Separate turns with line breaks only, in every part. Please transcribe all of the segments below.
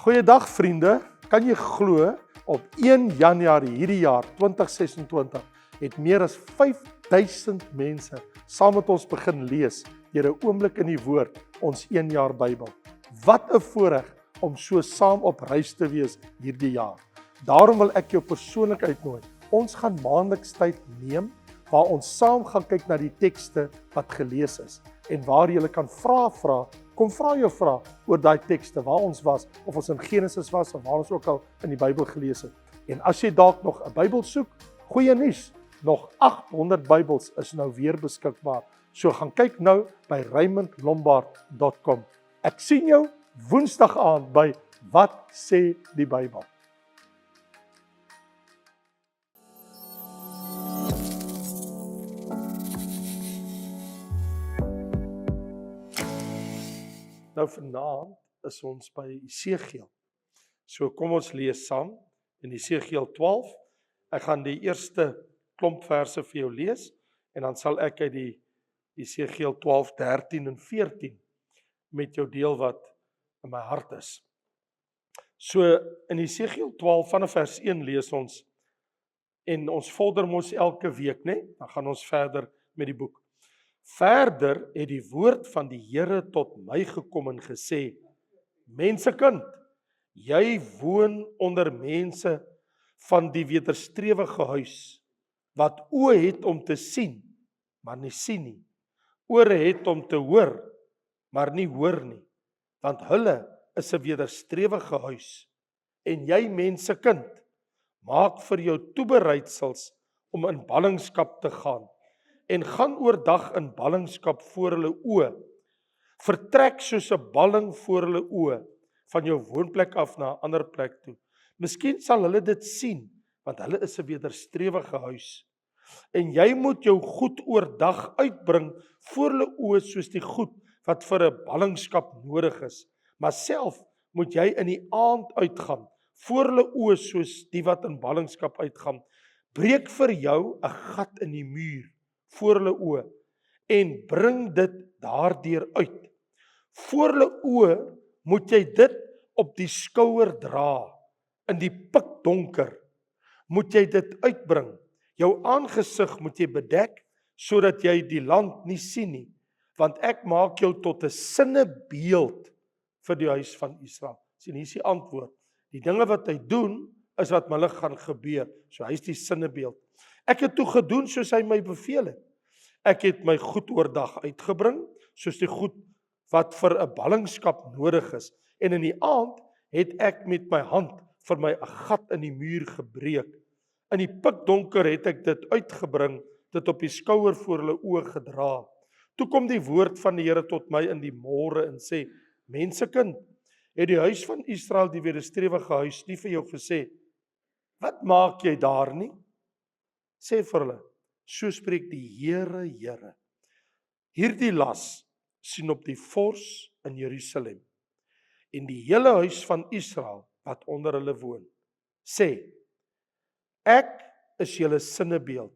Goeiedag vriende, kan jy glo op 1 Januarie hierdie jaar 2026 het meer as 5000 mense saam met ons begin lees deur 'n oomblik in die woord, ons 1 jaar Bybel. Wat 'n voorreg om so saam op reis te wees hierdie jaar. Daarom wil ek jou persoonlik uitnooi. Ons gaan maandeliks tyd neem waar ons saam gaan kyk na die tekste wat gelees is en waar jy kan vra. Kom vra jou vrae oor daai tekste waar ons was, of ons in Genesis was of waar ons ook al in die Bybel gelees het. En as jy dalk nog 'n Bybel soek, goeie nuus, nog 800 Bybels is nou weer beskikbaar. So gaan kyk nou by raymondlombard.com. Ek sien jou Woensdag aand by Wat sê die Bybel? Nou vanaand is ons by Esegiel. So kom ons lees saam in Esegiel 12. Ek gaan die eerste klomp verse vir jou lees en dan sal ek uit die Esegiel 12, 13 en 14 met jou deel wat in my hart is. So in Esegiel 12 vanaf vers 1 lees ons en ons vorder mos elke week, né? Dan gaan ons verder met die boek. Verder het die woord van die Here tot my gekom en gesê: Mensekind, jy woon onder mense van die wederstrewige huis, wat oë het om te sien, maar nie sien nie, ore het om te hoor, maar nie hoor nie, want hulle is 'n wederstrewige huis. En jy mensekind, maak vir jou toebereidsels om in ballingskap te gaan, en gaan oordag in ballingskap voor hulle oë. Vertrek soos 'n balling voor hulle oë, van jou woonplek af na 'n ander plek toe. Miskien sal hulle dit sien, want hulle is 'n wederstrewige huis. En jy moet jou goed oordag uitbring voor hulle oë soos die goed wat vir 'n ballingskap nodig is. Maar self moet jy in die aand uitgaan, voor hulle oë soos die wat in ballingskap uitgaan. Breek vir jou 'n gat in die muur voor hulle oë en bring dit daardeur uit. Voor hulle oë moet jy dit op die skouer dra. In die pikdonker moet jy dit uitbring. Jou aangesig moet jy bedek sodat jy die land nie sien nie, want ek maak jou tot 'n sinnebeeld vir die huis van Israel. Sien, hier is die antwoord. Die dinge wat hy doen is wat met hulle gaan gebeur. So hy is die sinnebeeld. Ek het toe gedoen soos hy my beveel het. Ek het my goed oordag uitgebring, soos die goed wat vir 'n ballingskap nodig is. En in die aand het ek met my hand vir my 'n gat in die muur gebreek. In die pikdonker het ek dit uitgebring, dit op die skouer voor hulle oë gedra. Toe kom die woord van die Here tot my in die môre en sê: Mensekind, het die huis van Israel, die wederstrewige huis, nie vir jou gesê: Wat maak jy daar nie? Sê vir hulle: So spreek die Here. Hierdie las sien op die vors in Jerusalem en die hele huis van Israel wat onder hulle woon. Sê: Ek is julle sinnebeeld.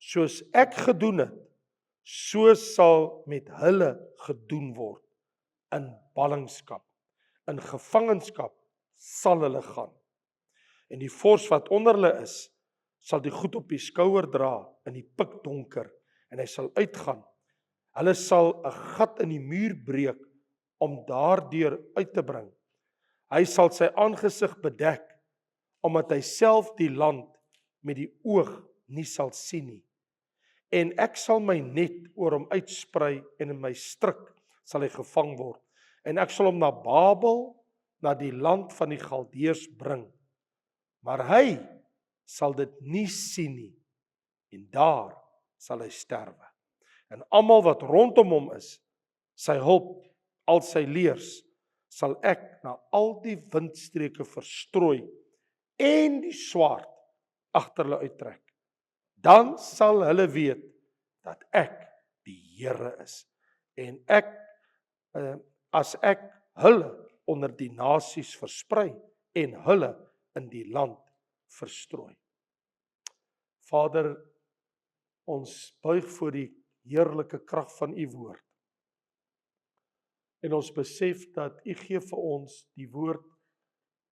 Soos ek gedoen het, so sal met hulle gedoen word. In ballingskap, in gevangenskap sal hulle gaan. En die vors wat onder hulle is, sal die goed op die skouer dra in die pikdonker, en hy sal uitgaan. Hulle sal 'n gat in die muur breek om daardeur uit te bring. Hy sal sy aangesig bedek, omdat hy self die land met die oog nie sal sien nie. En ek sal my net oor hom uitsprei en in my stryk sal hy gevang word. En ek sal hom na Babel, na die land van die Galdeërs bring. Maar hy sal dit nie sien nie, en daar sal hy sterwe. En almal wat rondom hom is, sy hulp, al sy leers, sal ek na al die windstreke verstrooi en die swaard agter hulle uittrek. Dan sal hulle weet dat ek die Here is. En as ek hulle onder die nasies versprei en hulle in die land verstrooi. Vader, ons buig voor die heerlike krag van u woord. En ons besef dat u gee vir ons die woord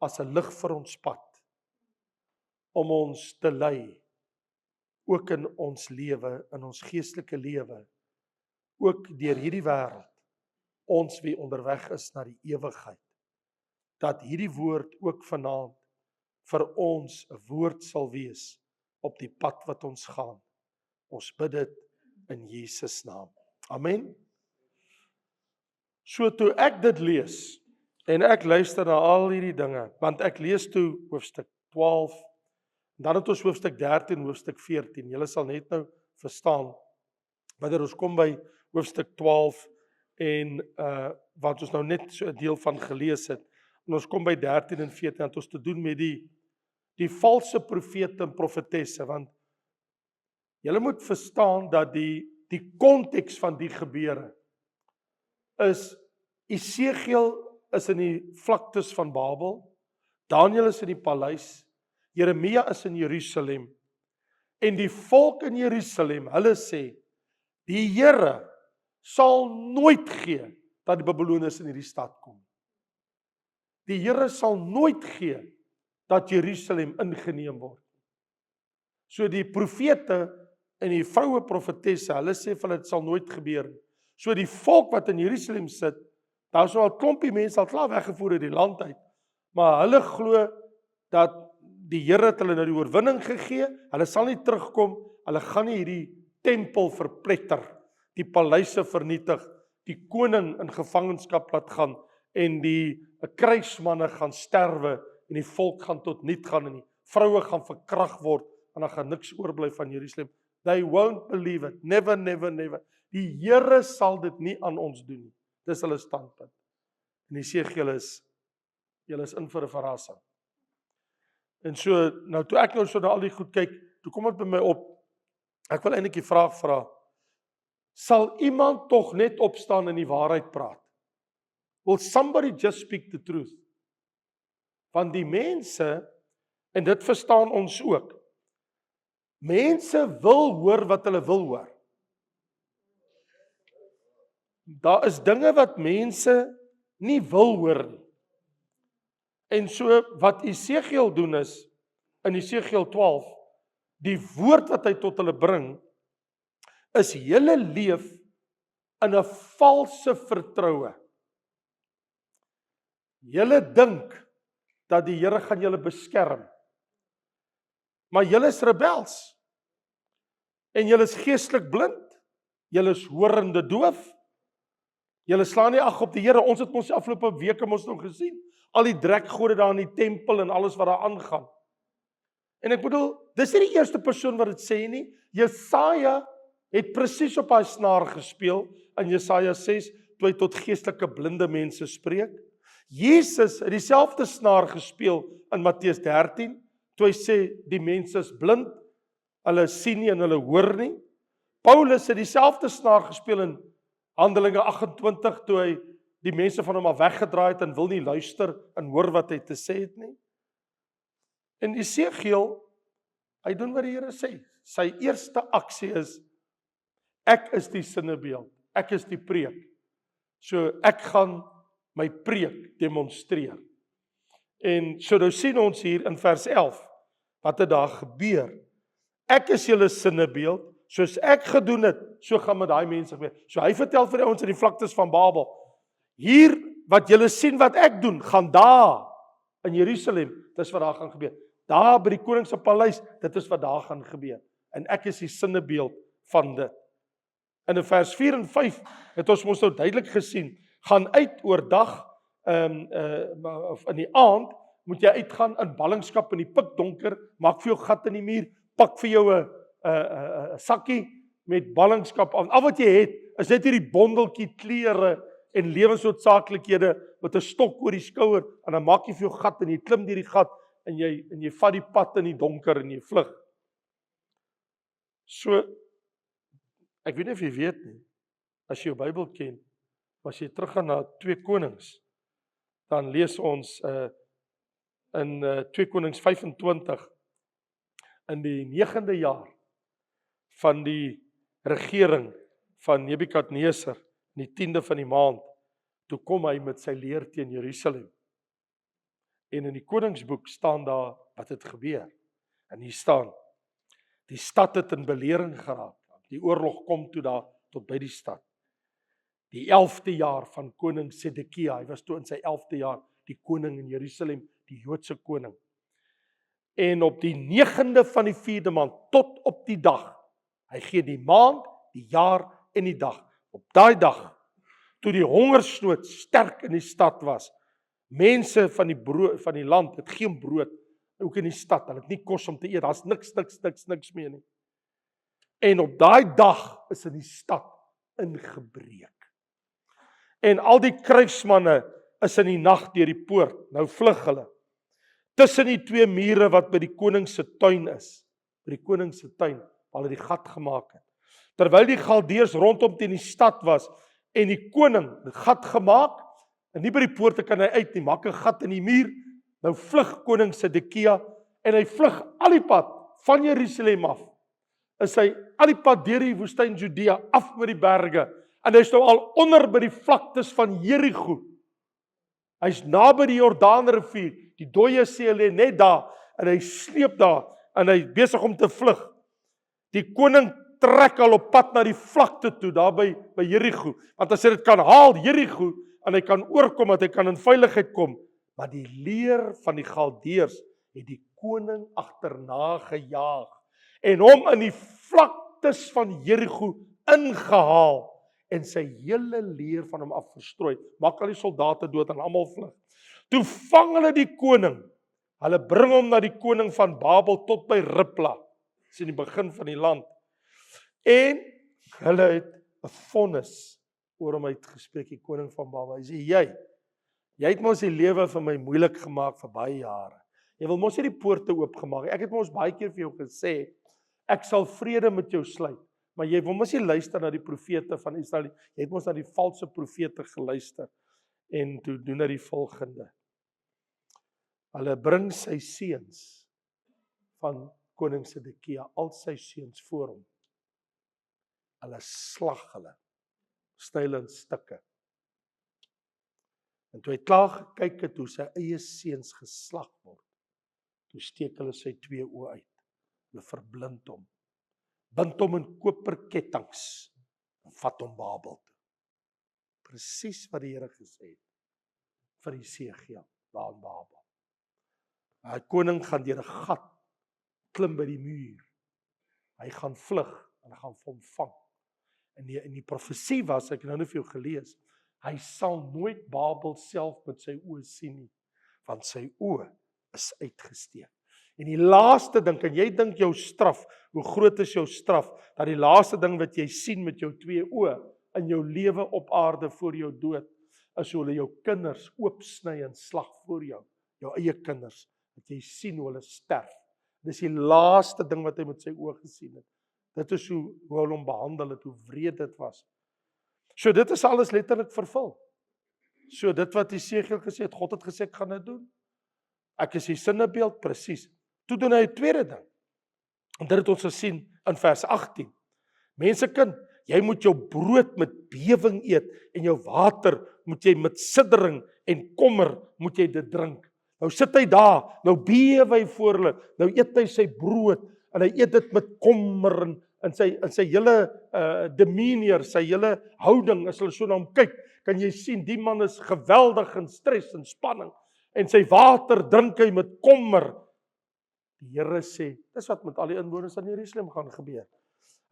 as 'n lig vir ons pad, om ons te lei, ook in ons lewe, in ons geestelike lewe, ook deur hierdie wêreld, ons wie onderweg is na die ewigheid, dat hierdie woord ook vanaand vir ons 'n woord sal wees op die pad wat ons gaan. Ons bid dit in Jesus naam. Amen. So toe ek dit lees, en ek luister na al hierdie dinge, want ek lees toe hoofstuk 12, dan het ons hoofstuk 13, hoofstuk 14, julle sal net nou verstaan, wanneer ons kom by hoofstuk 12, en wat ons nou net so 'n deel van gelees het, en ons kom by 13 en 14, het ons te doen met die valse profete en profetesse, want julle moet verstaan dat die konteks van die gebeure is, Esegiel is in die vlaktes van Babel, Daniël is in die paleis, Jeremia is in Jerusalem, en die volk in Jerusalem, hulle sê, die Here sal nooit gee dat die Babyloniërs in hierdie stad kom. Die Here sal nooit gee dat Jerusalem ingeneem word. So die profete en die vroue profetesse, hulle sê vir hulle dit sal nooit gebeur nie. So die volk wat in Jerusalem sit, daar is al klompie mense al klaar weggevoer uit die land uit, maar hulle glo dat die Here het hulle nou die oorwinning gegee, hulle sal nie terugkom, hulle gaan nie hierdie tempel verpletter, die paleise vernietig, die koning in gevangenskap laat gaan, en die krygsmanne gaan sterwe, en die volk gaan tot niet gaan, en die vroue gaan verkragt word, en dan gaan niks oorbly van Jerusalem. They won't believe it, never, never, never. Die Here sal dit nie aan ons doen nie. Dis hulle standpunt. En Esegiel is, julle is in vir 'n verrassing. En so, nou toe ek nou so na al die goed kyk, toe kom dit by my op, ek wil eintlik die vraag vra, sal iemand tog net opstaan en die waarheid praat? Will somebody just speak the truth? Want die mense, en dit verstaan ons ook, mense wil hoor wat hulle wil hoor. Daar is dinge wat mense nie wil hoor nie. En so wat Esegiel doen is, in Esegiel 12, die woord wat hy tot hulle bring, is julle leef in 'n valse vertroue. Julle dink dat die Here gaan julle beskerm, maar julle is rebels, en julle is geestelik blind, julle is horende doof, julle slaan nie ag op die Here. Ons het ons afgelope weke mos nog gesien, al die drekgode daar in die tempel en alles wat daar aangaan. En ek bedoel, dis nie die eerste persoon wat dit sê nie. Jesaja het presies op hy snaar gespeel in Jesaja 6, toe hy tot geestelike blinde mense spreek. Jesus het dieselfde snaar gespeel in Matteus 13, toe hy sê die mense is blind, hulle sien nie en hulle hoor nie. Paulus het dieselfde snaar gespeel in Handelinge 28, toe hy die mense van hom af weggedraai het en wil nie luister en hoor wat hy te sê het nie. En Esegiel, hy doen wat die Here sê. Sy eerste aksie is, ek is die sinnebeeld, ek is die preek. So ek gaan my preek demonstreer. En so nou sien ons hier in vers 11, wat het daar gebeur. Ek is julle sinnebeeld, soos ek gedoen het, so gaan met daai mense gebeur. So hy vertel vir ons in die vlaktes van Babel, hier wat julle sien wat ek doen, gaan daar in Jerusalem, dis wat daar gaan gebeur. Daar by die koning se paleis, dit is wat daar gaan gebeur. En ek is die sinnebeeld van dit. En in vers 4 en 5 het ons mos nou duidelik gesien, gaan uit oordag, of in die aand, moet jy uitgaan in ballingskap in die pikdonker, maak vir jou gat in die muur, pak vir jou 'n sakkie met ballingskap aan. Al wat jy het, is net hierdie bondeltjie klere en lewensnoodsaaklikhede met 'n stok oor die skouer, en dan maak jy vir jou gat en jy klim deur die gat en jy vat die pad in die donker en jy vlug. So, ek weet nie of jy weet nie, as jy jou Bybel ken, as jy teruggaan na 2 Konings, dan lees ons in 2 Konings 25, in die 9de jaar van die regering van Nebukadneser, in die 10de van die maand, toe kom hy met sy leer teen Jerusalem. En in die koningsboek staan daar wat het gebeur. En hier staan, die stad het in belering geraak. Die oorlog kom toe daar tot by die stad. Die 11de jaar van koning Sedekia, hy was toe in sy 11de jaar, die koning in Jerusalem, die Joodse koning. En op die 9de van die 4de maand, tot op die dag, hy gee die maand, die jaar en die dag. Op daai dag, toe die hongersnood sterk in die stad was, mense van die land het geen brood, ook in die stad, hulle het nie kos om te eet, daar's niks meer nie. En op daai dag is in die stad ingebreek. En al die krygsmanne is in die nag deur die poort, nou vlug hulle. Tussen die twee mure wat by die koning se tuin is, by die koning se tuin, waar hulle die gat gemaak het. Terwyl die Galdeërs rondom teen die stad was, en die koning het gat gemaak, en nie by die poorte kan hy uit nie, maak 'n gat in die muur, nou vlug koning Sedekia, en hy vlug al die pad van Jerusalem af, is hy al die pad deur die woestyn Judea, af oor die berge, en hy is nou al onder by die vlaktes van Jerigo. Hy's naby die Jordaanrivier, die dooie see lê net daar, en hy sleep daar, en hy besig om te vlug. Die koning trek al op pad na die vlakte toe, daar by Jerigo, want as hy dit kan haal, Jerigo, en hy kan oorkom, dat hy kan in veiligheid kom, maar die leer van die Galdeërs het die koning agterna gejaag, en hom in die vlaktes van Jerigo ingehaal, en sy hele leer van hom af verstrooi, maak al die soldate dood en almal vlug. Toe vang hulle die koning, hulle bring hom na die koning van Babel tot by Ribla, dis in die begin van die land, en hulle het 'n vonnis oor hom uitgespreek, die koning van Babel. Hy sê, jy het mos die lewe vir my moeilik gemaak vir baie jare. Jy wil mos nie die poorte oopgemaak. Ek het mos baie keer vir jou gesê, ek sal vrede met jou sluit. Maar jy wil mos nie luister na die profete van Israel. Jy het mos na die valse profete geluister. En toe doen hy die volgende. Hulle bring sy seuns van koning Sedekia, al sy seuns voor hom. Hulle slag hulle, sny in stukke. En toe hy klaar gekyk het hoe sy eie seuns geslag word, toe steek hulle sy 2 oë uit. Hulle verblind hom. Bind hom in koperkettinge en vat hom Babel toe. Presies wat die Here gesê het vir Jesegiel daar in Babel. Die koning gaan deur 'n gat klim by die muur. Hy gaan vlug en hy gaan vir hom vang. En die profesie was, ek het nou net vir jou gelees, hy sal nooit Babel self met sy oë sien nie, want sy oë is uitgesteek. En die laaste ding, en jy dink jou straf, hoe groot is jou straf, dat die laaste ding wat jy sien met jou 2 oë in jou lewe op aarde voor jou dood, is hoe hulle jou kinders oopsny en slag voor jou eie kinders, dat jy sien hoe hulle sterf. Dis die laaste ding wat hy met sy oë gesien het. Dit is hoe hulle hom behandel het, hoe wreed dit was. So dit is alles letterlik vervul. So dit wat Jesegiel gesê het, God het gesê ek gaan dit doen. Ek is die sinnebeeld, presies. Toe doen hy 'n tweede ding. En dit het ons gesien in vers 18. Mensekind, jy moet jou brood met bewing eet en jou water moet jy met siddering en kommer moet jy dit drink. Nou sit hy daar, nou bewe hy voor hulle, nou eet hy sy brood en hy eet dit met kommer en sy hele demeanor, sy hele houding, as hulle so na hom kyk, kan jy sien, die man is geweldig in stres en spanning, en sy water drink hy met kommer. Die Here sê, dis wat met al die inwoners van Jerusalem gaan gebeur.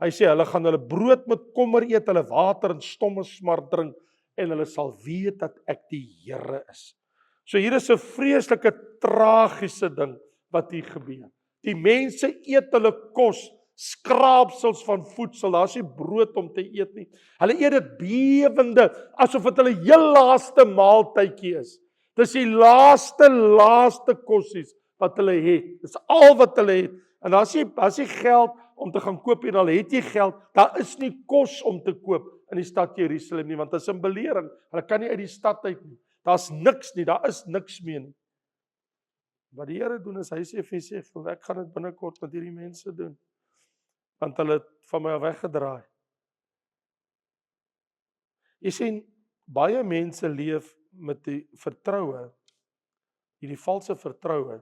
Hy sê, hulle gaan hulle brood met kommer eet, hulle water en stomme smart drink, en hulle sal weet dat ek die Here is. So hier is 'n vreeslike tragiese ding wat hier gebeur. Die mense eet hulle kos, skraapsels van voedsel, daar is nie brood om te eet nie. Hulle eet dit bewende, asof dit hulle heel laaste maaltydjie is. Dis die laaste kossies wat hulle het. Dis al wat hulle het. En daar's nie geld om te gaan koop, en al het jy geld, daar is nie kos om te koop in die stad Jerusalem nie, want dit is 'n belering. Hulle kan nie uit die stad uit nie. Daar's niks nie, daar is niks meer nie. Wat die Here doen is, hy sê vir Jesegiel, ek gaan dit binnekort met hierdie mense doen, want hulle het van my weggedraai. Jy sien, baie mense leef met die vertroue, hierdie valse vertroue,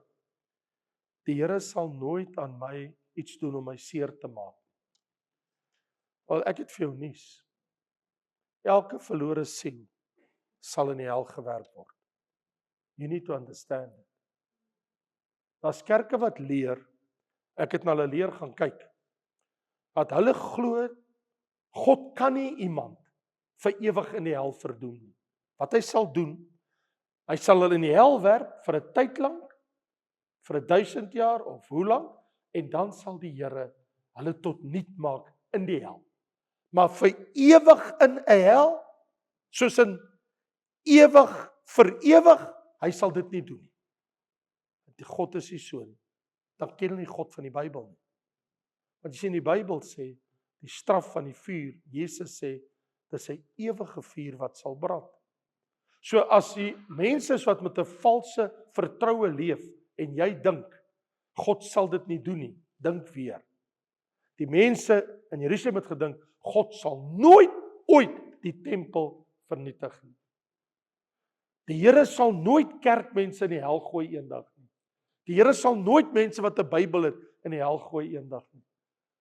die Here sal nooit aan my iets doen om my seer te maak. Wel, ek het vir jou nuus. Elke verlore siel sal in die hel gewerp word. You need to understand it. Daar's kerke wat leer, ek het na hulle leer gaan kyk, dat hulle glo, God kan nie iemand vir ewig in die hel verdoem nie. Wat hy sal doen, hy sal hulle in die hel werp vir 'n tyd lank, vir 1000 jaar of hoe lank, en dan sal die Here hulle tot niet maak in die hel. Maar vir ewig in 'n hel, soos in ewig vir ewig, hy sal dit nie doen nie. Die God is nie so nie. Dan ken hulle nie God van die Bybel nie. Want jy sien, die Bybel sê, die straf van die vuur, Jesus sê, dit is 'n ewige vuur wat sal brand. So as die mense is wat met 'n valse vertroue leef, en jy dink, God sal dit nie doen nie, dink weer. Die mense in Jerusalem het gedink, God sal nooit ooit die tempel vernietig nie. Die Here sal nooit kerkmense in die hel gooi eendag nie. Die Here sal nooit mense wat 'n Bybel het in die hel gooi eendag nie.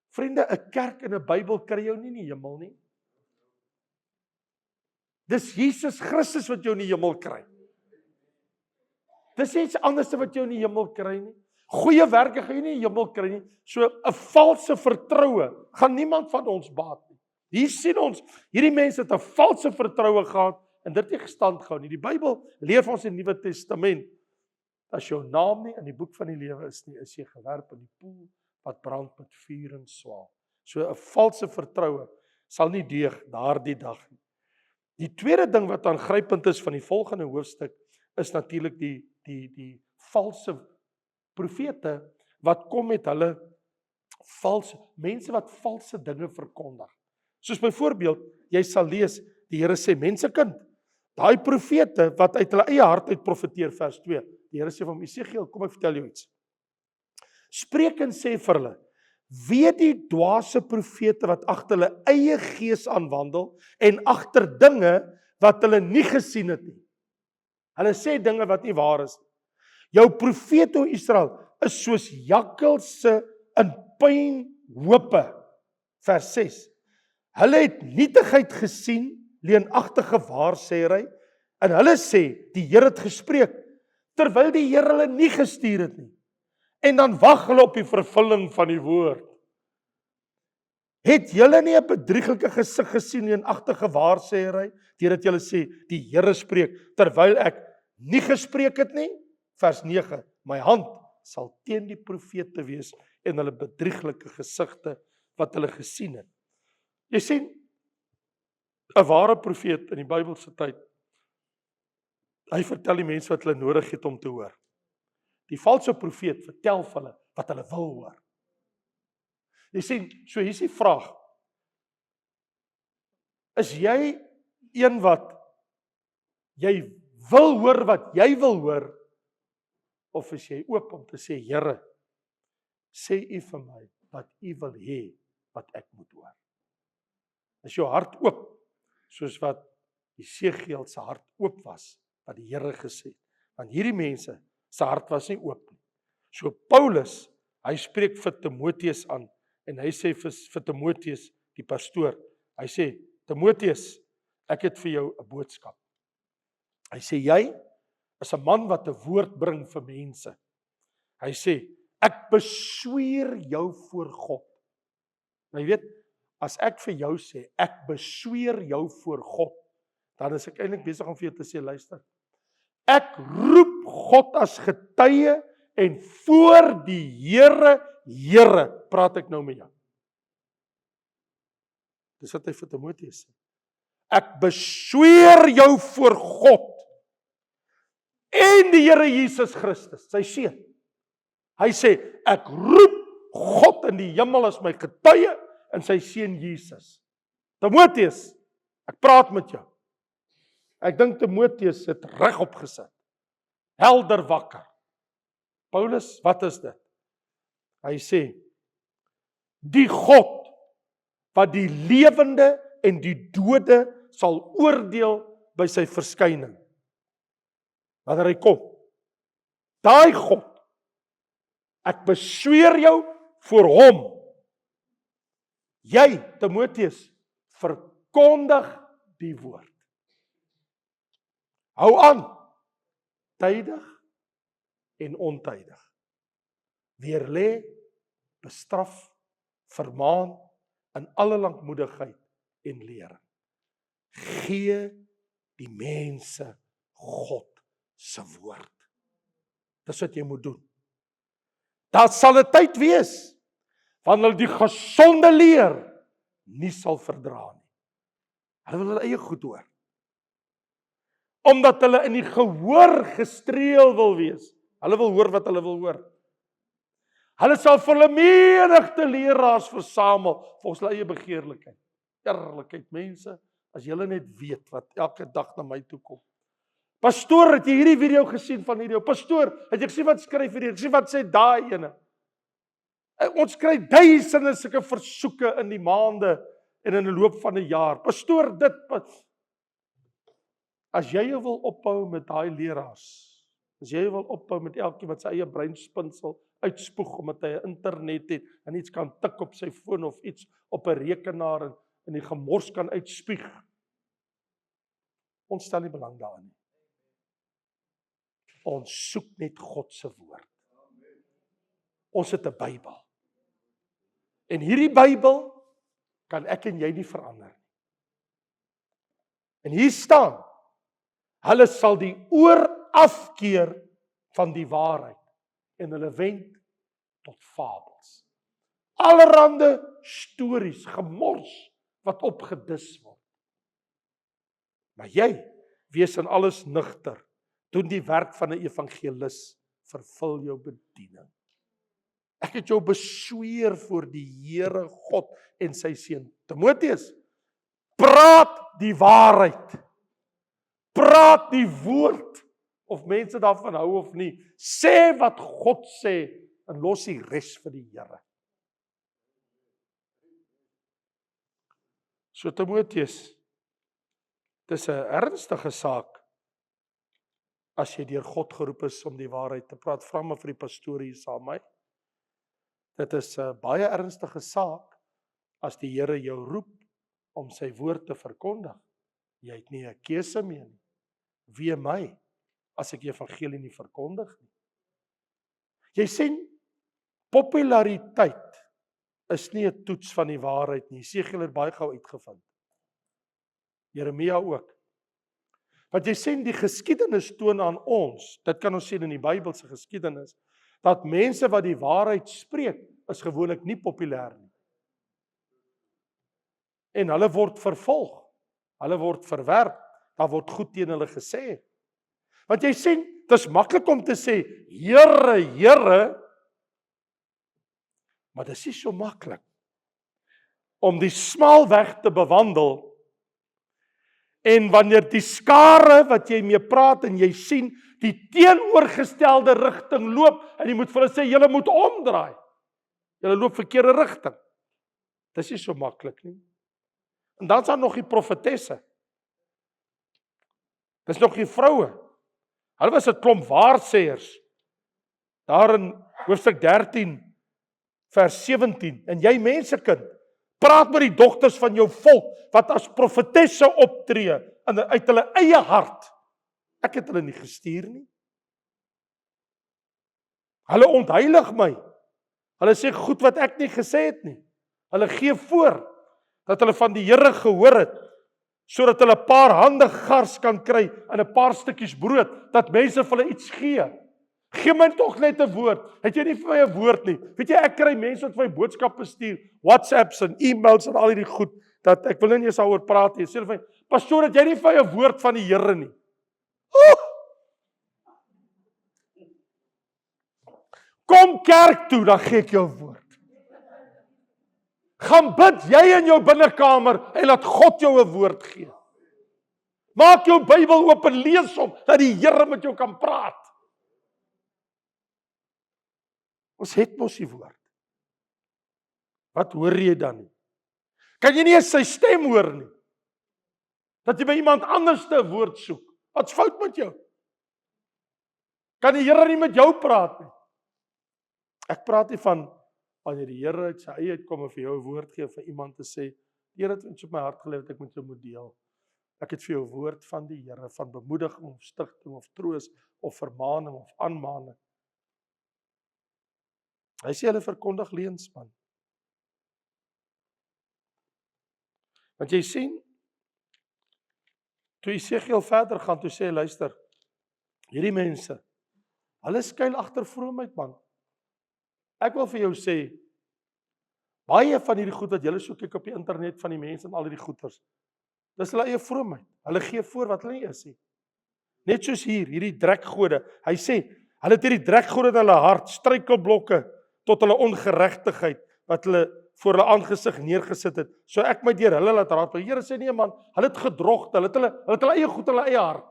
Vriende, 'n kerk en 'n Bybel kry jou nie in die hemel nie. Dis Jesus Christus wat jou in die hemel kry. Dis iets anders wat jou in die hemel kry nie. Goeie werke gaan jy nie in die hemel kry nie. So 'n valse vertroue gaan niemand van ons baat nie. Hier sien ons, hierdie mense het 'n valse vertroue gehad en dit nie gestand gehou nie. Die Bybel leer vir ons in die Nuwe Testament, as jou naam nie in die boek van die lewe is nie, is jy gewerp in die poel wat brand met vuur en swaal. So 'n valse vertroue sal nie deug daardie dag nie. Die tweede ding wat aangrypend is van die volgende hoofstuk is natuurlik die valse profete wat kom met hulle mense wat valse dinge verkondig. Soos byvoorbeeld, jy sal lees, die Here sê, mensekind, daai profete wat uit hulle eie hart uit profeteer, vers 2, die Here sê vir hom, Esegiel, kom ek vertel jou iets. Spreek en sê vir hulle, weet die dwaase profete wat agter hulle eie gees aanwandel en agter dinge wat hulle nie gesien het nie. Hulle sê dinge wat nie waar is nie. Jou profete, o Israel, is soos jakkalse in pynhope. Vers 6. Hulle het nietigheid gesien, leenagtige waarsêery, en hulle sê, die Here het gespreek, terwyl die Here hulle nie gestuur het nie. En dan wag hulle op die vervulling van die woord. Het julle nie 'n bedrieglike gesig gesien, leenagtige waarsêery, deurdat julle sê, die Here spreek, terwyl ek nie gespreek het nie? Vers 9, my hand sal teen die profete wees en hulle bedrieglike gesigte wat hulle gesien het. Jy sien, 'n ware profeet in die Bybelse tyd, hy vertel die mense wat hulle nodig het om te hoor. Die valse profeet vertel vir hulle wat hulle wil hoor. Jy sien, so hier is die vraag, is jy een wat jy wil hoor wat jy wil hoor, of is jy oop om te sê, Here, sê U vir my wat U wil hê wat ek moet hoor? Is jou hart oop, soos wat Esegiel se hart oop was, wat die Here gesê het? Want hierdie mense se hart was nie oop nie. So Paulus, hy spreek vir Timoteus aan, en hy sê vir Timoteus, die pastoor, hy sê, Timoteus, ek het vir jou 'n boodskap. Hy sê, jy is 'n man wat 'n woord bring vir mense. Hy sê, ek besweer jou voor God. Nou jy weet, as ek vir jou sê, ek besweer jou voor God, dan is ek eintlik besig om vir jou te sê, luister, ek roep God as getuie en voor die Here praat ek nou met jou. Dis wat hy vir Timoteus sê. Ek besweer jou voor God en die Here Jesus Christus, sy seun. Hy sê, ek roep God in die hemel as my getuie en sy seun Jesus. Timoteus, ek praat met jou. Ek dink Timoteus het regop gesit. Helder wakker. Paulus, wat is dit? Hy sê, die God wat die lewende en die dode sal oordeel by sy verskyning. Wanneer hy kom. daai God, ek besweer jou voor hom, jy, Timoteus, verkondig die woord. Hou aan, tydig en ontydig. Weerlê, bestraf, vermaan in alle lankmoedigheid en lering. Gee die mense God se woord. Dis wat jy moet doen. Daar sal 'n tyd wees wanneer hulle die gesonde leer nie sal verdra nie. Hulle wil hulle eie goed hoor. Omdat hulle in die gehoor gestreel wil wees. Hulle wil hoor wat hulle wil hoor. Hulle sal vir hulle menigte leraars versamel volgens hulle eie begeerlikheid. Eerlikheid, mense, as julle net weet wat elke dag na my toe kom. Pastoor, het jy hierdie video gesien van hierdie? Pastoor, het jy gesien wat skryf hierdie? Gesien wat sê daai ene? Ons kry duisende sulke versoeke in die maande en in die loop van 'n jaar. Pastoor, dit as jy jou wil ophou met daai leraars, as jy wil ophou met elkeen wat sy eie breinspinsel uitspoeg omdat hy 'n internet het en iets kan tik op sy foon of iets op 'n rekenaar en die gemors kan uitspuug. Ons stel nie belang daarin nie. Ons soek net God se woord. Ons het 'n Bybel. En hierdie Bybel kan ek en jy nie verander nie. En hier staan, hulle sal die oor afkeer van die waarheid en hulle wend tot fabels. Allerhande stories, gemors wat opgedis word. Maar jy, wees in alles nugter, doen die werk van 'n evangelis, vervul jou bediening. Ek het jou besweer voor die Here God en sy seun Timoteus, praat die waarheid. Praat die woord, of mense daarvan hou of nie. Sê wat God sê en los die res vir die Here. So Timoteus, dis 'n ernstige saak as jy deur God geroep is om die waarheid te praat. Vra maar vir die pastoor hier saam met my. Dit is 'n baie ernstige saak as die Here jou roep om sy woord te verkondig. Jy het nie 'n keuse meer nie. Wee my as ek die evangelie nie verkondig nie. Jy sien, populariteit is nie 'n toets van die waarheid nie. Jesegiel het baie gou uitgevind. Jeremia ook. Want jy sien, die geskiedenis toon aan ons, dit kan ons sien in die Bybelse geskiedenis, dat mense wat die waarheid spreek, is gewoonlik nie populêr nie. En hulle word vervolg, hulle word verwerp, daar word goed teen hulle gesê. Want jy sien, dit is maklik om te sê, Here, Here, maar dit is nie so maklik om die smal weg te bewandel. En wanneer die skare wat jy mee praat en jy sien die teenoorgestelde rigting loop en jy moet vir hulle sê, julle moet omdraai. Julle loop verkeerde rigting. Dis nie so maklik nie. En dan is daar nog die profetesse. Dis nog die vroue. Hulle was 'n klomp waarsêers. Daar in hoofstuk 13 vers 17. En jy mensekind, praat met die dogters van jou volk wat as profetesse optree uit hulle eie hart. Ek het hulle nie gestuur nie. Hulle ontheilig my. Hulle sê goed wat ek nie gesê het nie. Hulle gee voor dat hulle van die Here gehoor het, sodat hulle 'n paar hande gars kan kry en 'n paar stukkies brood, dat mense vir hulle iets gee. Gee my tog net 'n woord. Het jy nie vir my 'n woord nie? Weet jy, ek kry mense wat vir my boodskappe stuur, WhatsApps en e-mails en al hierdie goed, dat ek wil nie eens daaroor praat nie. Sê hulle vir my, pastoor, het jy nie vir my 'n woord van die Here nie? Kom kerk toe, dan gee ek jou 'n woord. Gaan bid jy in jou binnekamer en laat God jou 'n woord gee. Maak jou Bybel oop en lees hom, dat die Here met jou kan praat. Ons het mos die woord. Wat hoor jy dan nie? Kan jy nie eens sy stem hoor nie? Dat jy by iemand anders 'n woord soek. Wat's fout met jou? Kan die Here nie met jou praat nie? Ek praat nie van wanneer die Here uit sy eie uitkom en vir jou 'n woord gee vir iemand te sê, die Here het iets op my hart gelê wat ek met jou moet deel. Ek het vir jou 'n woord van die Here, van bemoediging of stigting of troos of vermaaning of aanmaning. Hy sê hulle verkondig leuns, man. Want jy sien, toe Jesegiel verder gaan, toe sê hy, luister, hierdie mense, hulle skuil agter vroomheid, man. Ek wil vir jou sê, baie van hierdie goed wat julle soek kyk op die internet van die mense en al hierdie goeters, dis hulle eie vroomheid. Hulle gee voor wat hulle nie is nie. Net soos hier, hierdie drekgode. Hy sê, hulle het hierdie drekgode in hulle hart, struikelblokke tot hulle ongeregtigheid wat hulle voor hulle aangesig neergesit het. So ek moet deur hulle laat raad. Die Here sê nee man, hulle het gedrogte, hulle het hulle eie goed in hulle eie hart.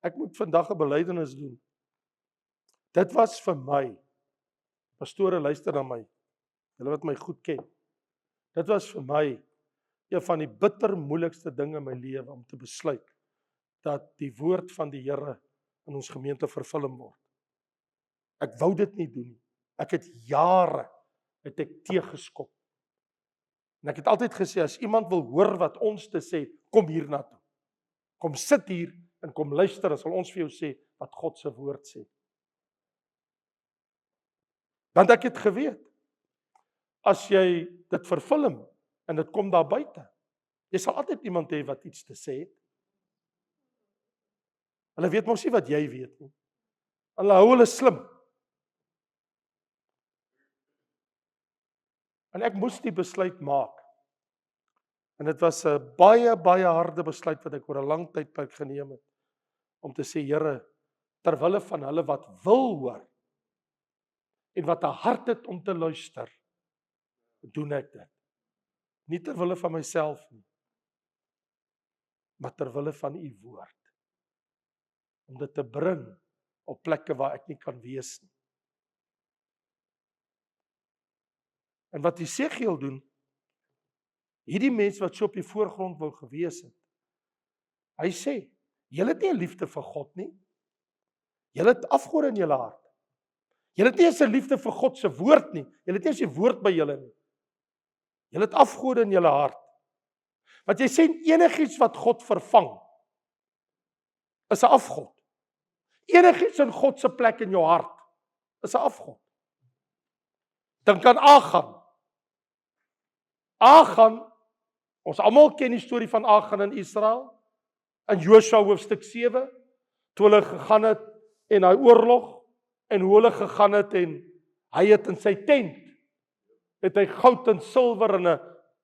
Ek moet vandag 'n belydenis doen. Dit was vir my, pastore luister na my, hulle wat my goed ken. Dit was vir my een van die bitter moeilikste dinge in my lewe om te besluit dat die woord van die Here in ons gemeente vervul word. Ek wou dit nie doen nie. Ek het jare teëgeskop. En ek het altyd gesê, as iemand wil hoor wat ons te sê, kom hier na toe. Kom sit hier en kom luister, en sal ons vir jou sê wat God se woord sê. Want ek het geweet, as jy dit vervul en dit kom daar buite, jy sal altyd iemand hê wat iets te sê het. Hulle weet mos nie wat jy weet nie. Hulle hou hulle slim. En ek moes die besluit maak. En dit was 'n baie harde besluit wat ek oor 'n lang tydperk geneem het. Om te sê, Here, terwille van hulle wat wil hoor, en wat 'n hart het om te luister, doen ek dit. Nie terwille van myself nie, maar terwille van u woord. Om dit te bring op plekke waar ek nie kan wees nie. En wat Jesegiel doen, hierdie mense wat so op die voorgrond wou gewees het, hy sê, julle het nie 'n liefde vir God nie. Julle het afgode in julle hart. Julle het nie eens 'n liefde vir God se woord nie. Julle het nie eens die woord by julle nie. Julle het afgode in julle hart. Want jy sê enigiets wat God vervang, is 'n afgod. Enigiets in God se plek in jou hart, is 'n afgod. Dink aan Achan, ons almal ken die storie van Achan in Israel, in Josua hoofstuk 7, toe hulle gegaan het en hy oorlog, en hoe hulle gegaan het en hy het in sy tent, het hy goud en silwer in 'n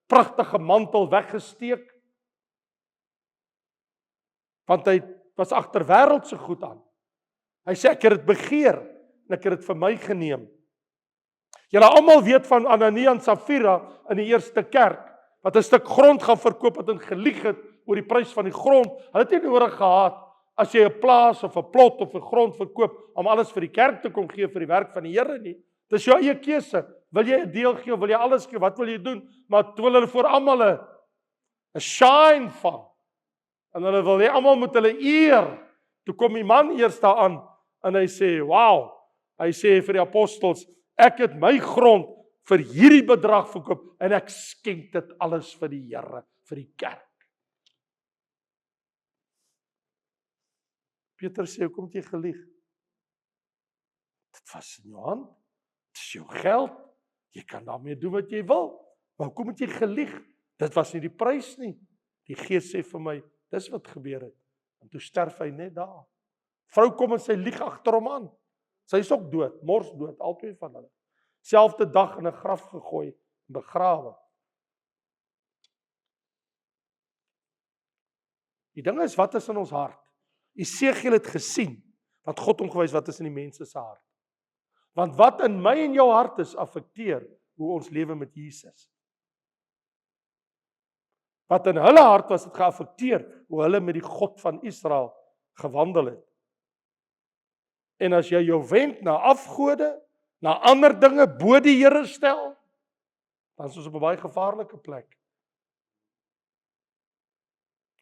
pragtige mantel weggesteek, want hy was agter wêreldse goed aan. Hy sê, ek het dit begeer, en ek het dit vir my geneem. Julle almal weet van Anania en Safira in die eerste kerk, wat 'n stuk grond gaan verkoop het en gelieg het oor die prys van die grond. Hulle het nie nodig gehad, as jy 'n plaas of 'n plot of 'n grond verkoop, om alles vir die kerk te kom gee vir die werk van die Here nie. Dis jou eie keuse. Wil jy 'n deel gee of wil jy alles gee? Wat wil jy doen? Maar toe hulle voor almal 'n shine van, en hulle wil hê almal moet hulle eer. Toe kom die man eers daaraan en hy sê, "Wow." Hy sê vir die apostels, "Ek het my grond vir hierdie bedrag verkoop en ek skenk dit alles vir die Here, vir die kerk." Petrus sê, "Hoekom het jy gelieg? Dit was in jou hand. Dit is jou geld. Jy kan daarmee doen wat jy wil. Maar hoekom het jy gelieg? Dit was nie die prys nie." Die Gees sê vir my, dis wat gebeur het. En toe sterf hy net daar. Vrou kom en sy lieg agter hom aan. Sy is ook dood, mors dood, albei van hulle. Selfde dag in 'n graf gegooi en begrawe. Die ding is, wat is in ons hart? Jesegiel het gesien wat God hom gewys wat is in die mense se hart. Want wat in my en jou hart is, affekteer hoe ons lewe met Jesus. Wat in hulle hart was, het geaffekteer hoe hulle met die God van Israel gewandel het. En as jy jou wend na afgode, na ander dinge bo die Here stel, dan is ons op 'n baie gevaarlike plek.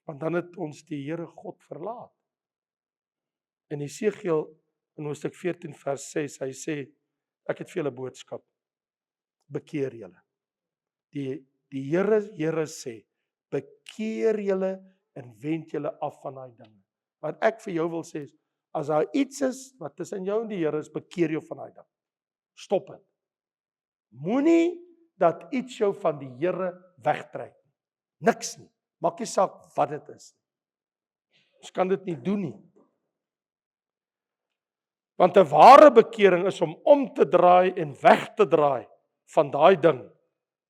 Want dan het ons die Here God verlaat. In Esegiel in Hoofstuk 14 vers 6, hy sê, ek het vir julle boodskap, bekeer julle. Die Here sê, bekeer julle en wend julle af van daai dinge. Wat ek vir jou wil sê, as daar iets is wat tussen jou en die Here is, bekeer jou van daai ding. Stop dit. Moenie dat iets jou van die Here wegtrek. Niks nie. Maak nie saak wat dit is. Ons kan dit nie doen nie. Want 'n ware bekering is om te draai en weg te draai van daai ding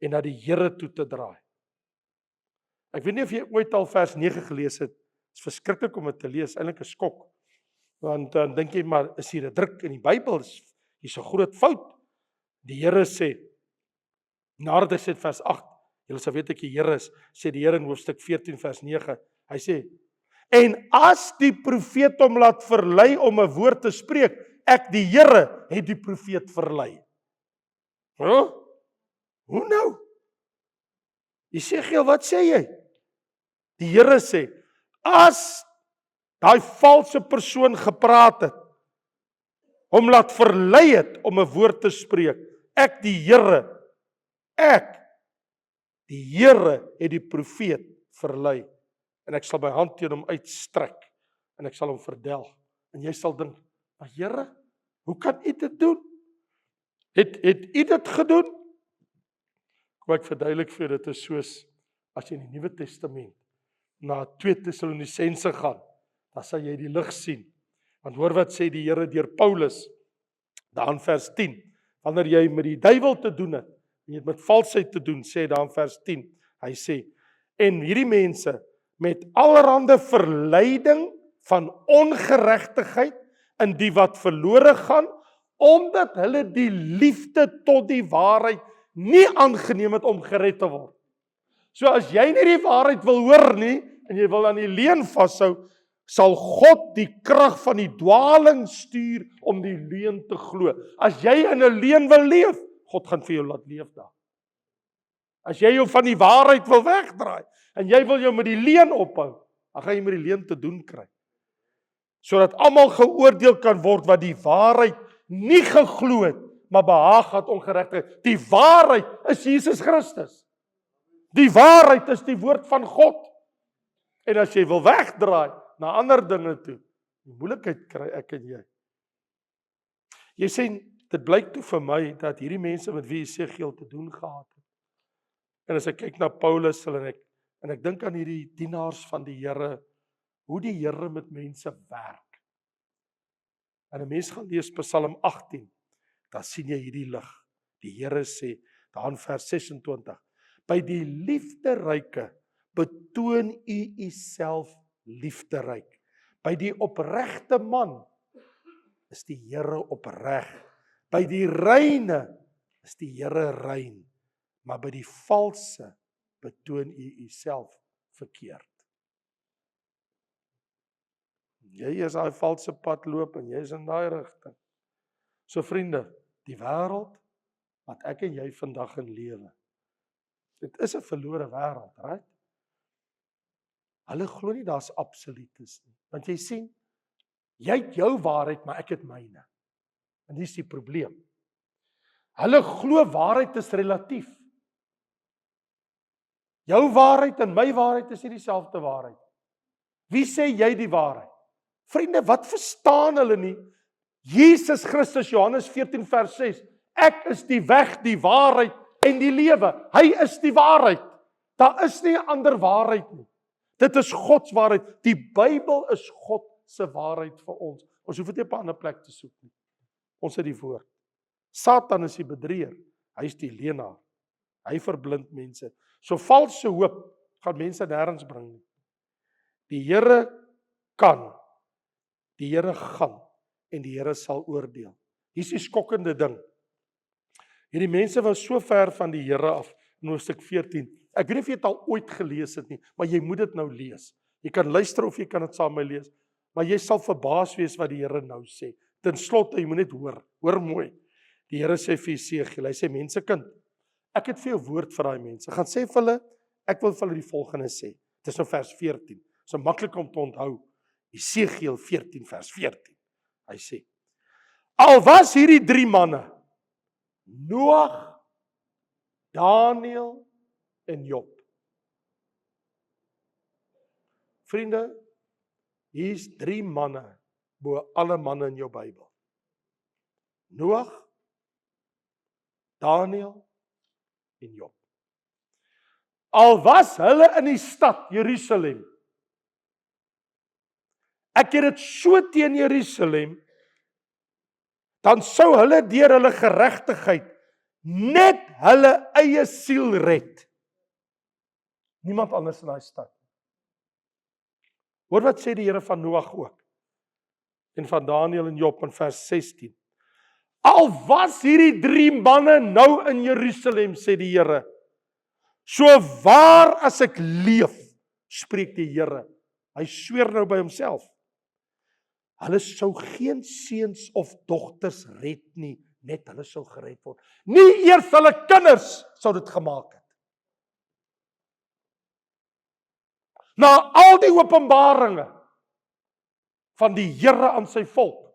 en na die Here toe te draai. Ek weet nie of jy ooit al vers 9 gelees het. Dit is verskriklik om dit te lees, eintlik 'n skok. Want dan dink jy maar, is hier 'n druk in die Bybel? Hier's 'n groot fout. Die Here sê, nadat hy sê vers 8, julle sal weet ek die Here is, sê die Here in Hoofstuk 14 vers 9, hy sê, en as die profeet hom laat verlei om 'n woord te spreek, ek die Here het die profeet verlei. Hoe nou? Esegiel, wat sê jy? Die Here sê, as daai valse persoon gepraat het, hom laat verlei het om 'n woord te spreek, ek die Here het die profeet verlei, en ek sal my hand teen hom uitstrek, en ek sal hom verdelg, en jy sal dink, maar Here, hoe kan u dit doen? Het u dit gedoen? Kom ek verduidelik vir dit is soos, as jy in die Nuwe Testament, na 2 Tessalonisense gaan, dan sal jy die lig sien, want hoor wat sê die Here deur Paulus, daar in vers 10, wanneer jy met die duiwel te doen het, en jy het met valsheid te doen, sê daar in vers 10, hy sê, en hierdie mense, met allerhande verleiding van ongeregtigheid, in die wat verlore gaan, omdat hulle die liefde tot die waarheid nie aangeneem het om gered te word. So as jy nie die waarheid wil hoor nie, en jy wil aan die leuen vashou, sal God die krag van die dwaling stuur om die leuen te glo. As jy in 'n leuen wil leef, God gaan vir jou laat leef daar. As jy jou van die waarheid wil wegdraai, en jy wil jou met die leuen ophou, dan gaan jy met die leuen te doen kry. Sodat almal geoordeel kan word wat die waarheid nie geglo het, maar behaag het ongeregtigheid. Die waarheid is Jesus Christus. Die waarheid is die woord van God. En as jy wil wegdraai na ander dinge toe, die moeilikheid kry ek en jy. Jy sê, dit blyk toe vir my, dat hierdie mense met wie Esegiel te doen gehad het. En as ek kyk na Paulus, en ek dink aan hierdie dienaars van die Here, hoe die Here met mense werk. En 'n mens gaan lees Psalm 18, dan sien jy hierdie lig. Die Here sê, daar in vers 26, by die liefderyke betoon u uself liefderyk. By die opregte man is die Here opreg. By die reine is die Here rein. Maar by die valse betoon u uself verkeerd. Jy is daai valse pad loop en jy is in daai rigting. So vriende, die wêreld wat ek en jy vandag in lewe, dit is 'n verlore wêreld, right? Hulle glo nie daar's absolutes nie. Want jy sien, jy het jou waarheid, maar ek het myne. En dis die probleem. Hulle glo waarheid is relatief. Jou waarheid en my waarheid is nie dieselfde waarheid. Wie sê jy die waarheid? Vriende, wat verstaan hulle nie? Jesus Christus, Johannes 14 vers 6, ek is die weg, die waarheid en die lewe. Hy is die waarheid. Daar is nie 'n ander waarheid nie. Dit is Gods waarheid. Die Bybel is God se waarheid vir ons. Ons hoef dit nie op 'n ander plek te soek nie. Ons het die woord. Satan is die bedrieër. Hy is die leienaar. Hy verblind mense. So valse hoop gaan mense nêrens bring nie. Die Here kan, die Here gaan en die Here sal oordeel. Hier is die skokkende ding. Hierdie mense was so ver van die Here af in Hoofstuk 14. Ek weet nie of jy dit al ooit gelees het nie, maar jy moet dit nou lees. Jy kan luister of jy kan dit saam met my lees, maar jy sal verbaas wees wat die Here nou sê. Ten slotte, jy moet net hoor mooi. Die Here sê vir Esegiel, hy sê mensekind, ek het vir jou woord vir daai mense. Gaan sê vir hulle, ek wil vir hulle die volgende sê. Dit is nou vers 14. So maklik om te onthou. Esegiel 14 vers 14. Hy sê: Al was hierdie 3 manne, Noag, Daniël en Job. Vriende, hier's 3 manne bo alle manne in jou Bybel. Noag, Daniël en Job. Al was hulle in die stad Jerusalem. Ek het dit so teen Jerusalem, dan sou hulle deur hulle geregtigheid net hulle eie siel red. Niemand anders in daai stad. Hoor wat sê die Here van Noag ook. En van Daniël en Job in vers 16. Al was hierdie 3 manne nou in Jerusalem, sê die Here, so waar as ek leef, spreek die Here. Hy sweer nou by homself. Hulle sou geen seuns of dogters red nie, net hulle sou gered word. Nie eers hulle kinders sou dit gemaak het. Na al die openbaringe van die Here aan sy volk,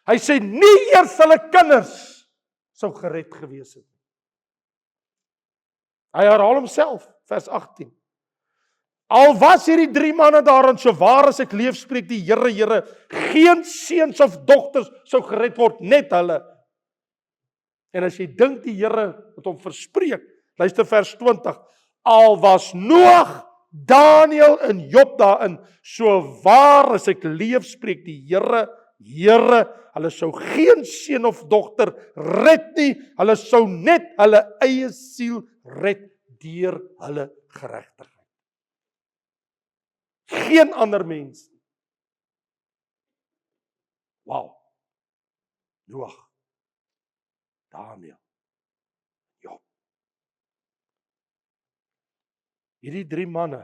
hy sê nie eers hulle kinders sou gered gewees het. Hy herhaal homself, vers 18. Al was hierdie 3 manne daarin, so waar as ek leef, spreek die Here, Here, geen seuns of dogters sou gered word, net hulle. En as jy dink die Here het hom verspreek, luister vers 20, al was Noag, Daniël en Job daarin, so waar as ek leef, spreek die Here, Here, hulle sou geen seun of dogter red nie, hulle sou net hulle eie siel red deur hulle geregtigheid. Geen ander mens. Wow. Noag, Daniël, Job. Hierdie 3 manne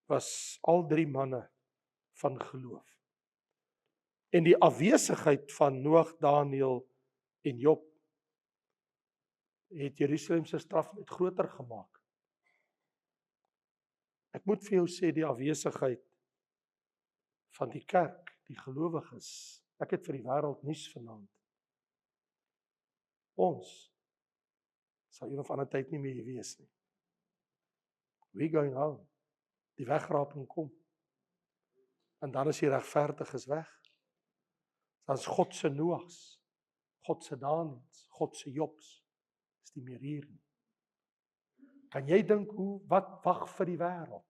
was al 3 manne van geloof. En die afwesigheid van Noag, Daniël en Job het Jerusalem se straf net groter gemaak. Ek moet vir jou sê, die afwesigheid van die kerk, die gelowiges, ek het vir die wêreld nuus vanaand. Ons sal een of ander tyd nie meer hier wees nie. We going home. Die wegraping kom. En dan is die regverdiges weg. Dan is God se Noags, God se Daniëls, God se Jobs, is nie meer hier nie. Kan jy dink wat wag vir die wêreld?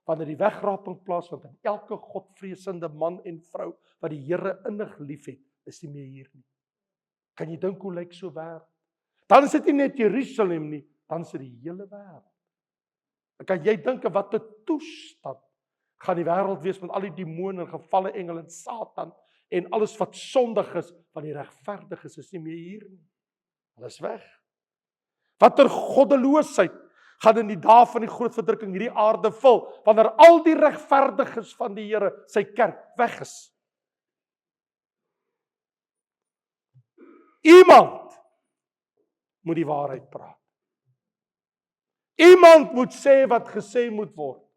Wanneer die wegraping plaasvind en elke godvreesende man en vrou wat die Here innig liefhet, is nie meer hier nie. Kan jy dink hoe lyk so wêreld? Dan is dit nie net Jerusalem nie, dan is dit die hele wêreld. Kan jy dink wat 'n toestand gaan die wêreld wees met al die demone en gevalle engele en Satan en alles wat sondig is, van die regverdiges is nie meer hier nie. Hulle is weg. Watter goddeloosheid gaan in die dae van die groot verdrukking hierdie aarde vul, wanneer al die regverdiges van die Here, sy kerk, weg is. Iemand moet die waarheid praat. Iemand moet sê wat gesê moet word.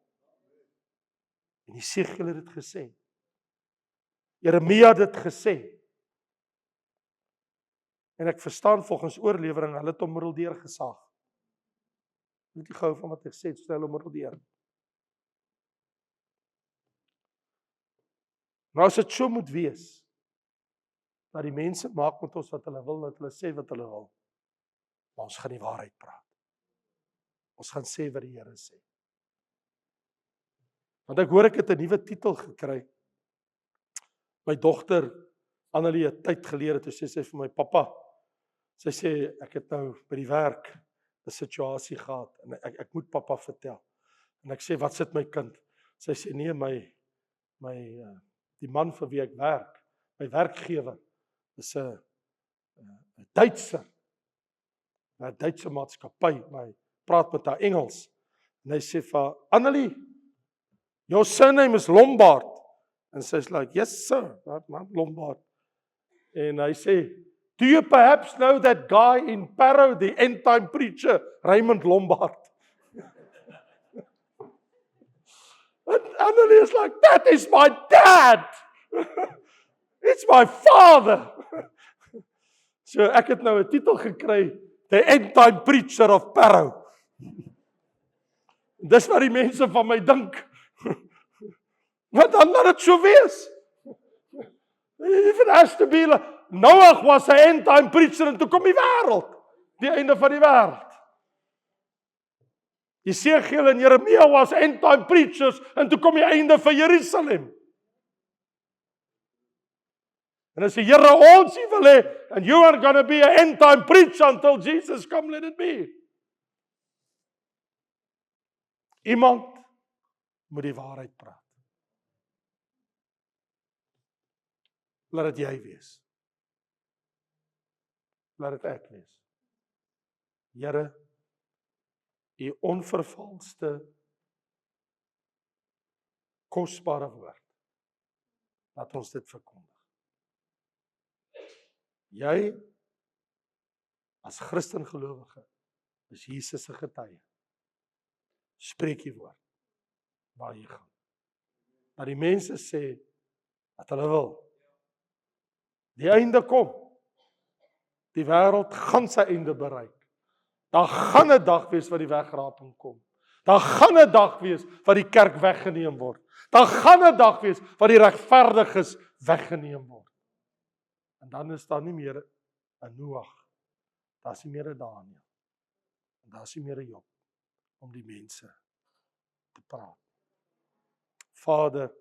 En Esegiel het dit gesê. Jeremia het dit gesê. En ek verstaan volgens oorlewering, hulle het hom middeldeur gesaag. Moet nie gehou van wat ek sê, stel hom middeldeur. Nou as dit so moet wees, dat die mense maak met ons wat hulle wil, dat hulle sê wat hulle wil. Maar ons gaan die waarheid praat. Ons gaan sê wat die Here sê. Want ek hoor ek het 'n nuwe titel gekry. My dogter, Annelie, het tyd gelede, toe sê sy vir my, pappa, sy sê, ek het nou by die werk 'n situasie gehad, en ek moet pappa vertel. En ek sê, wat sit my kind? Sy sê, nee, die man vir wie ek werk, my werkgewer, is 'n Duitser, 'n Duitse maatskappy, maar hy praat met haar Engels. En hy sê vir Annelie, your surname is Lombard. And sy's like, yes sir, not Lombard. En hy sê, do you perhaps know that guy in Parow, the end time preacher, Raymond Lombard? And Annelie is like, that is my dad. It's my father. So ek het nou 'n titel gekry, The End Time Preacher of Parow. Dis wat die mense van my dink. Want dan laat dit so wees. If it has to be like, Noach was 'n end time preacher en toe kom die wêreld, die einde van die wêreld. Jesegiel en Jeremia was end time preachers en toe kom die einde van Jerusalem. En as die Here ons nie wil hê, and you are going to be an end time preacher until Jesus come, let it be. Iemand moet die waarheid praat. Laat dit jy wees. Laat dit ek wees. Here, u onvervalste, kosbare woord. Laat ons dit verkondig. Jy, as Christen gelowige, is Jesus se getuie. Spreek die woord, waar jy gaan. Dat die mense sê, wat hulle wil. Die einde kom. Die wêreld gaan sy einde bereik. Daar gaan 'n dag wees wat die wegraping kom. Daar gaan 'n dag wees wat die kerk weggeneem word. Daar gaan 'n dag wees wat die regverdiges weggeneem word. En dan is daar nie meer 'n Noag. Daar's nie meer 'n Daniël. En daar's nie meer 'n Job om die mense te praat. Vader,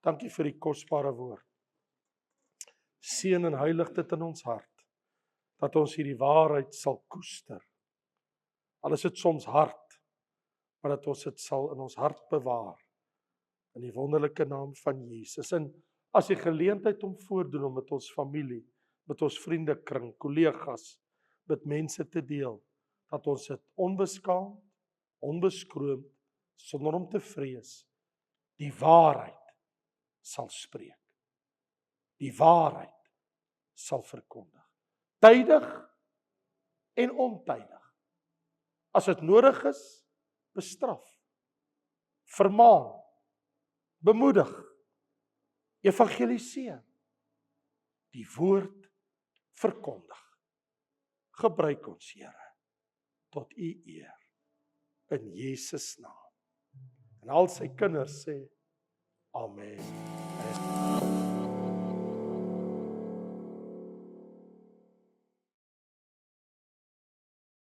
dankie vir die kosbare woord. Seën en heilig dit in ons hart, dat ons hierdie waarheid sal koester. Al is dit soms hard, maar dat ons dit sal in ons hart bewaar, in die wonderlike naam van Jesus. En as die geleentheid om voordoen om met ons familie, met ons vriendekring, kollegas, met mense te deel, dat ons dit onbeskaamd, onbeskroomd, sonder om te vrees, die waarheid sal spreek. Die waarheid sal verkondig. Tydig en ontydig. As dit nodig is, bestraf, vermaan, bemoedig, evangeliseer, die woord verkondig. Gebruik ons, Here, tot u eer, in Jesus naam. En al sy kinders sê, Amen.